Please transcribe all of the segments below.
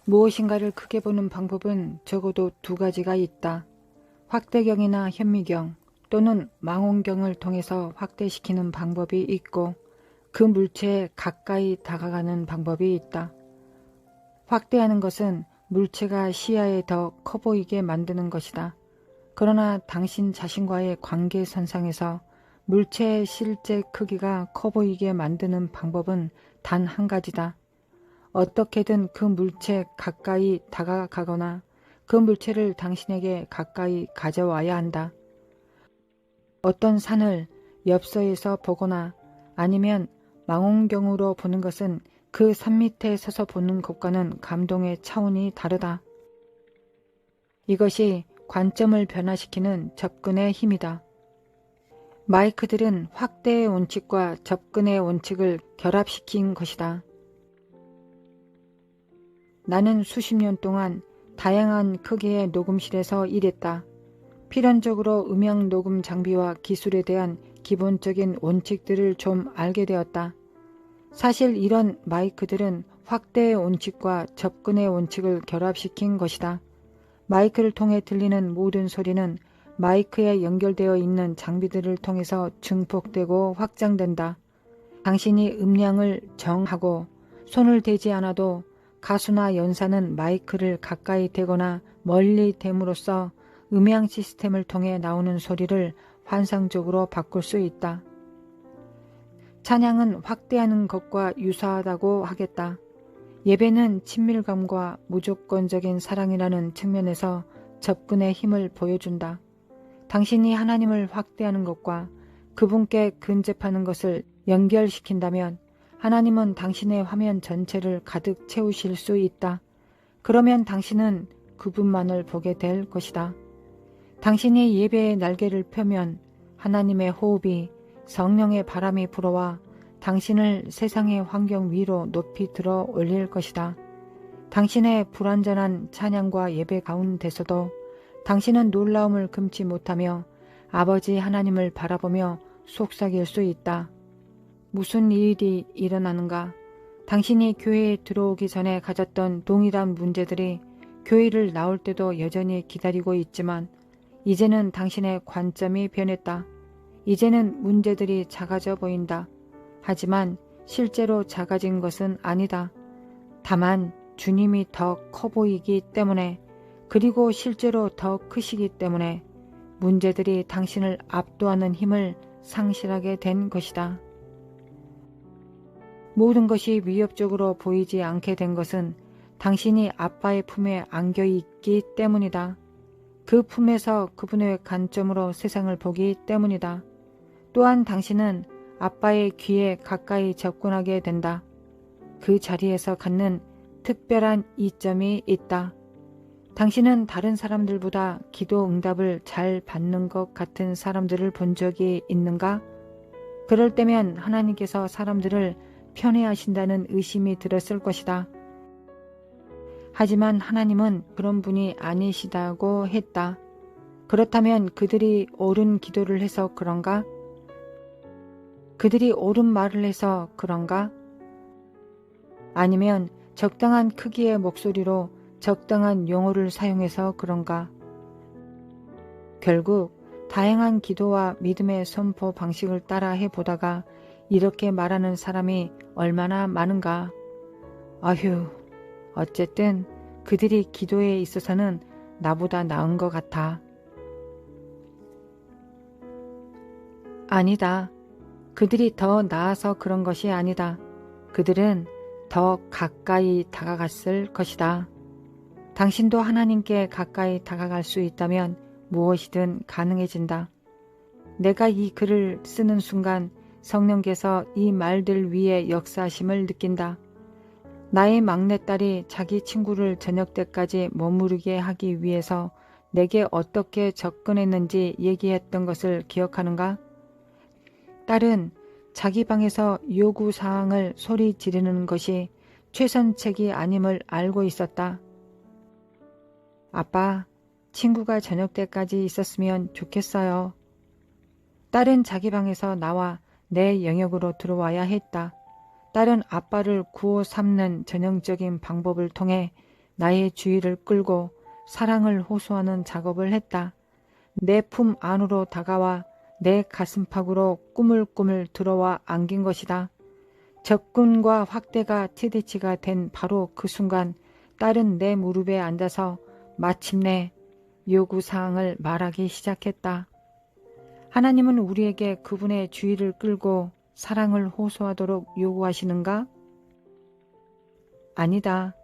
무엇인가를 크게 보는 방법은 적어도 두 가지가 있다. 확대경이나 현미경 또는 망원경을 통해서 확대시키는 방법이 있고 그 물체에 가까이 다가가는 방법이 있다. 확대하는 것은 물체가 시야에 더 커 보이게 만드는 것이다. 그러나 당신 자신과의 관계선상에서 물체의 실제 크기가 커 보이게 만드는 방법은 단 한 가지다. 어떻게든 그 물체에 가까이 다가가거나 그 물체를 당신에게 가까이 가져와야 한다. 어떤 산을 엽서에서 보거나 아니면 망원경으로 보는 것은 그 산 밑에 서서 보는 것과는 감동의 차원이 다르다. 이것이 관점을 변화시키는 접근의 힘이다. 마이크들은 확대의 원칙과 접근의 원칙을 결합시킨 것이다. 나는 수십 년 동안 다양한 크기의 녹음실에서 일했다. 필연적으로 음향 녹음 장비와 기술에 대한 기본적인 원칙들을 좀 알게 되었다. 사실 이런 마이크들은 확대의 원칙과 접근의 원칙을 결합시킨 것이다. 마이크를 통해 들리는 모든 소리는 마이크에 연결되어 있는 장비들을 통해서 증폭되고 확장된다. 당신이 음량을 정하고 손을 대지 않아도 가수나 연사는 마이크를 가까이 대거나 멀리 댐으로써 음향 시스템을 통해 나오는 소리를 환상적으로 바꿀 수 있다. 찬양은 확대하는 것과 유사하다고 하겠다. 예배는 친밀감과 무조건적인 사랑이라는 측면에서 접근의 힘을 보여준다. 당신이 하나님을 확대하는 것과 그분께 근접하는 것을 연결시킨다면 하나님은 당신의 화면 전체를 가득 채우실 수 있다. 그러면 당신은 그분만을 보게 될 것이다. 당신이 예배의 날개를 펴면 하나님의 호흡이 성령의 바람이 불어와 당신을 세상의 환경 위로 높이 들어 올릴 것이다. 당신의 불완전한 찬양과 예배 가운데서도 당신은 놀라움을 금치 못하며 아버지 하나님을 바라보며 속삭일 수 있다. 무슨 일이 일어나는가? 당신이 교회에 들어오기 전에 가졌던 동일한 문제들이 교회를 나올 때도 여전히 기다리고 있지만 이제는 당신의 관점이 변했다. 이제는 문제들이 작아져 보인다. 하지만 실제로 작아진 것은 아니다. 다만 주님이 더 커 보이기 때문에 그리고 실제로 더 크시기 때문에 문제들이 당신을 압도하는 힘을 상실하게 된 것이다. 모든 것이 위협적으로 보이지 않게 된 것은 당신이 아빠의 품에 안겨 있기 때문이다. 그 품에서 그분의 관점으로 세상을 보기 때문이다. 또한 당신은 아빠의 귀에 가까이 접근하게 된다. 그 자리에서 갖는 특별한 이점이 있다. 당신은 다른 사람들보다 기도 응답을 잘 받는 것 같은 사람들을 본 적이 있는가? 그럴 때면 하나님께서 사람들을 편애하신다는 의심이 들었을 것이다. 하지만 하나님은 그런 분이 아니시다고 했다. 그렇다면 그들이 옳은 기도를 해서 그런가? 그들이 옳은 말을 해서 그런가? 아니면 적당한 크기의 목소리로 적당한 용어를 사용해서 그런가? 결국 다양한 기도와 믿음의 선포 방식을 따라 해보다가 이렇게 말하는 사람이 얼마나 많은가? 아휴, 어쨌든 그들이 기도에 있어서는 나보다 나은 것 같아. 아니다. 그들이 더 나아서 그런 것이 아니다. 그들은 더 가까이 다가갔을 것이다. 당신도 하나님께 가까이 다가갈 수 있다면 무엇이든 가능해진다. 내가 이 글을 쓰는 순간 성령께서 이 말들 위에 역사하심을 느낀다. 나의 막내딸이 자기 친구를 저녁 때까지 머무르게 하기 위해서 내게 어떻게 접근했는지 얘기했던 것을 기억하는가? 딸은 자기 방에서 요구사항을 소리 지르는 것이 최선책이 아님을 알고 있었다. 아빠, 친구가 저녁 때까지 있었으면 좋겠어요. 딸은 자기 방에서 나와 내 영역으로 들어와야 했다. 딸은 아빠를 구워 삶는 전형적인 방법을 통해 나의 주의를 끌고 사랑을 호소하는 작업을 했다. 내 품 안으로 다가와 내 가슴팍으로 꾸물꾸물 들어와 안긴 것이다. 접근과 확대가 최대치가 된 바로 그 순간 딸은 내 무릎에 앉아서 마침내 요구사항을 말하기 시작했다. 하나님은 우리에게 그분의 주의를 끌고 사랑을 호소하도록 요구하시는가? 아니다.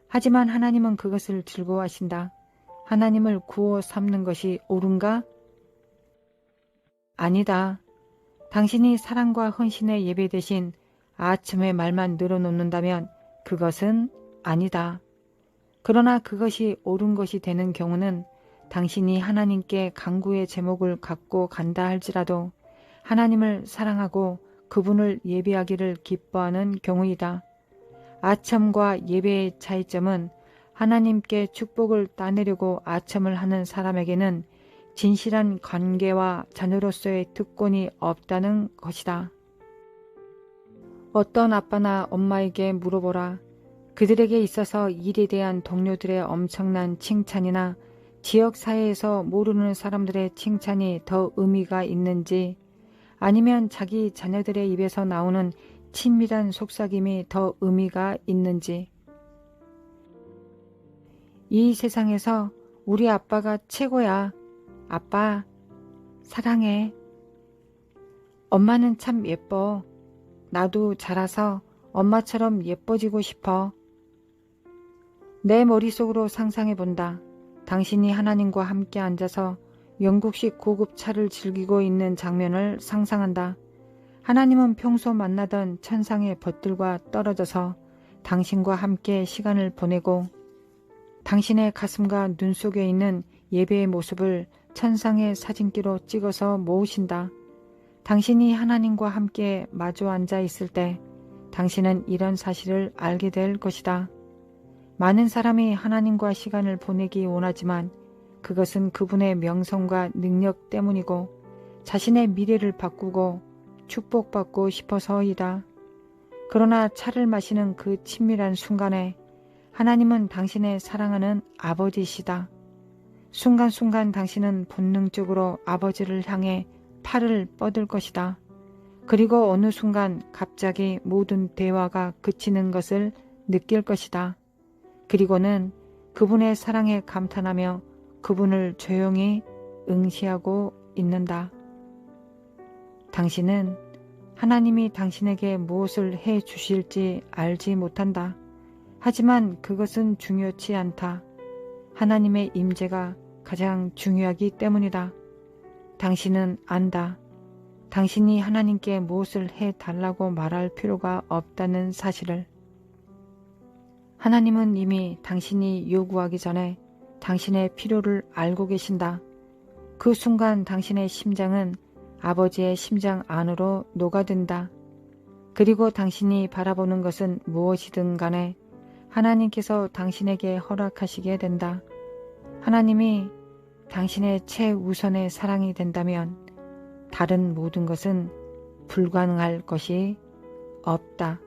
하지만 하나님은 그것을 즐거워하신다. 하나님을 구워 삼는 것이 옳은가? 아니다. 당신이 사랑과 헌신의 예배 대신 아첨의 말만 늘어놓는다면 그것은 아니다. 그러나 그것이 옳은 것이 되는 경우는 당신이 하나님께 간구의 제목을 갖고 간다 할지라도 하나님을 사랑하고 그분을 예배하기를 기뻐하는 경우이다. 아첨과 예배의 차이점은 하나님께 축복을 따내려고 아첨을 하는 사람에게는 진실한 관계와 자녀로서의 특권이 없다는 것이다. 어떤 아빠나 엄마에게 물어보라. 그들에게 있어서 일에 대한 동료들의 엄청난 칭찬이나 지역사회에서 모르는 사람들의 칭찬이 더 의미가 있는지, 아니면 자기 자녀들의 입에서 나오는 친밀한 속삭임이 더 의미가 있는지. 이 세상에서 우리 아빠가 최고야. 아빠, 사랑해. 엄마는 참 예뻐. 나도 자라서 엄마처럼 예뻐지고 싶어. 내 머릿속으로 상상해본다. 당신이 하나님과 함께 앉아서 영국식 고급 차를 즐기고 있는 장면을 상상한다. 하나님은 평소 만나던 천상의 벗들과 떨어져서 당신과 함께 시간을 보내고 당신의 가슴과 눈 속에 있는 예배의 모습을 천상의 사진기로 찍어서 모으신다. 당신이 하나님과 함께 마주 앉아 있을 때 당신은 이런 사실을 알게 될 것이다. 많은 사람이 하나님과 시간을 보내기 원하지만 그것은 그분의 명성과 능력 때문이고 자신의 미래를 바꾸고 축복받고 싶어서이다. 그러나 차를 마시는 그 친밀한 순간에 하나님은 당신의 사랑하는 아버지이시다. 순간순간 당신은 본능적으로 아버지를 향해 팔을 뻗을 것이다. 그리고 어느 순간 갑자기 모든 대화가 그치는 것을 느낄 것이다. 그리고는 그분의 사랑에 감탄하며 그분을 조용히 응시하고 있는다. 당신은 하나님이 당신에게 무엇을 해 주실지 알지 못한다. 하지만 그것은 중요치 않다. 하나님의 임재가 가장 중요하기 때문이다. 당신은 안다. 당신이 하나님께 무엇을 해 달라고 말할 필요가 없다는 사실을. 하나님은 이미 당신이 요구하기 전에 당신의 필요를 알고 계신다. 그 순간 당신의 심장은 아버지의 심장 안으로 녹아든다. 그리고 당신이 바라보는 것은 무엇이든 간에 하나님께서 당신에게 허락하시게 된다. 하나님이 당신의 최우선의 사랑이 된다면 다른 모든 것은 불가능할 것이 없다.